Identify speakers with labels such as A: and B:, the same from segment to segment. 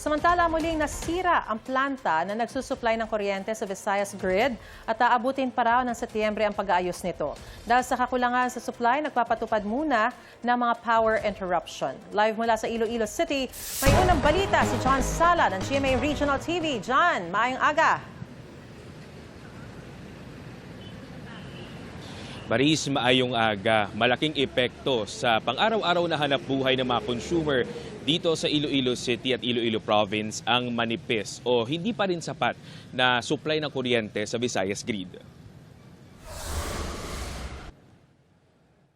A: Samantala, muling nasira ang planta na nagsusupply ng kuryente sa Visayas Grid at aabutin pa raw ng Setyembre ang pag-aayos nito. Dahil sa kakulangan sa supply, nagpapatupad muna ng mga power interruption. Live mula sa Iloilo City, may unang balita si John Sala ng GMA Regional TV. John, maayong aga.
B: Maris, maayong aga. Malaking epekto sa pang-araw-araw na hanap buhay ng mga consumer dito sa Iloilo City at Iloilo Province ang manipis o hindi pa rin sapat na supply ng kuryente sa Visayas Grid.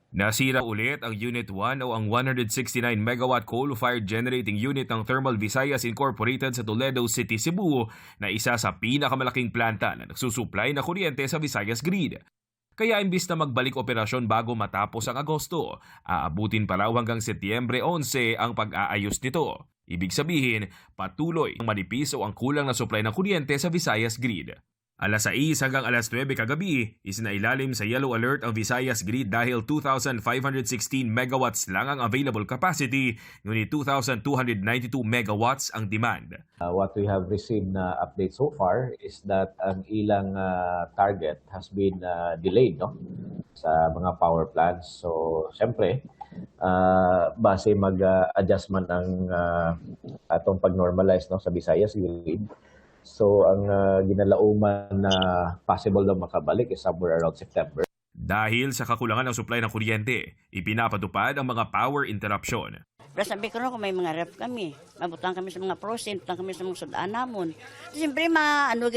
B: Nasira ulit ang Unit 1 o ang 169 megawatt coal-fired generating unit ng Thermal Visayas Incorporated sa Toledo City, Cebu na isa sa pinakamalaking planta na nagsusupply ng kuryente sa Visayas Grid. Kaya imbis na magbalik operasyon bago matapos ang Agosto, aabutin pa raw hanggang Setyembre 11 ang pag-aayos nito. Ibig sabihin, patuloy ang manipis o ang kulang na supply ng kuryente sa Visayas Grid. Alas 6 hanggang alas 9 kagabi, isinailalim sa yellow alert ang Visayas Grid dahil 2,516 megawatts lang ang available capacity, ngunit 2,292 megawatts ang demand.
C: What we have received na update so far is that ang ilang target has been delayed sa mga power plants. So, siyempre, base mag-adjustment ang atong pag-normalize sa Visayas Grid. So, ang ginalauman na possible na makabalik is somewhere around September.
B: Dahil sa kakulangan ng supply ng kuryente, ipinapatupad ang mga power interruption.
D: Pero sabi ko kung may mga ref kami, mabutang kami sa mga prosin, butang kami sa mga sudaan namon. Siyempre, mahalit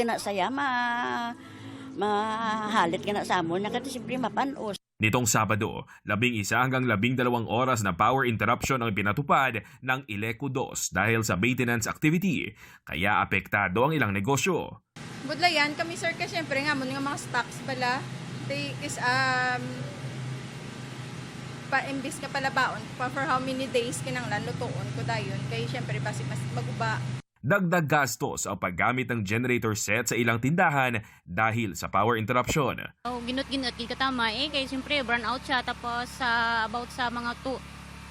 D: ka na sa amon, nakati siyempre mapanos.
B: Nitong Sabado, 11 hanggang 12 oras na power interruption ang pinatupad ng Ileco 2 dahil sa maintenance activity, kaya apektado ang ilang negosyo.
E: Budlayan kami sir kasi syempre nga mga stocks pala is imbis ka pala baon for how many days kinanglan lutuon ko dayon kay syempre basi mas maguba.
B: Dagdag gastos ang paggamit ng generator set sa ilang tindahan dahil sa power interruption.
F: Ginut-ginut katama kay siyempre burn out siya tapos about sa mga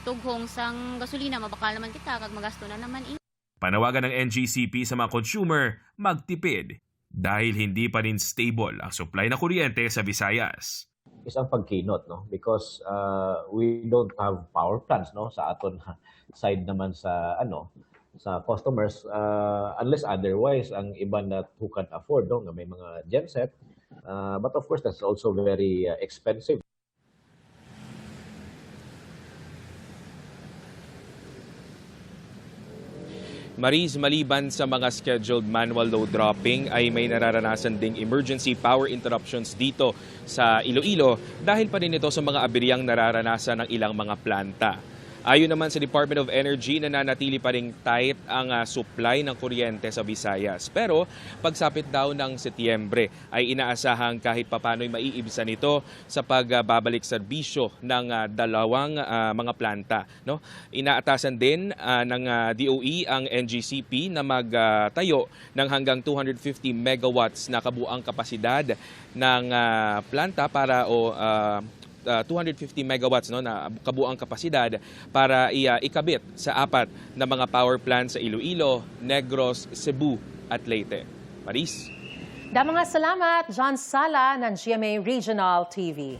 F: tughong sang gasolina mabakal naman kita kag magasto na naman
B: Panawagan ng NGCP sa mga consumer magtipid dahil hindi pa rin stable ang supply ng kuryente sa Visayas.
C: Isang pagkinot because we don't have power plants sa aton side naman sa sa customers unless otherwise ang iba na who can afford nga may mga genset but of course that's also very expensive.
B: Maris, maliban sa mga scheduled manual load dropping ay may nararanasan ding emergency power interruptions dito sa Iloilo dahil pa rin ito sa mga aberyang nararanasan ng ilang mga planta. Ayon naman sa Department of Energy, nananatili pa ring tight ang supply ng kuryente sa Visayas. Pero pagsapit daw ng Setyembre ay inaasahan kahit papano'y maiibsan ito sa pagbabalik serbisyo ng dalawang mga planta. Inaatasan din ng DOE ang NGCP na magtayo ng hanggang 250 megawatts na kabuang kapasidad ng planta para 250 megawatts na kabuang kapasidad para ikabit sa apat na mga power plants sa Iloilo, Negros, Cebu at Leyte. Maris?
A: Damang salamat, John Sala ng GMA Regional TV.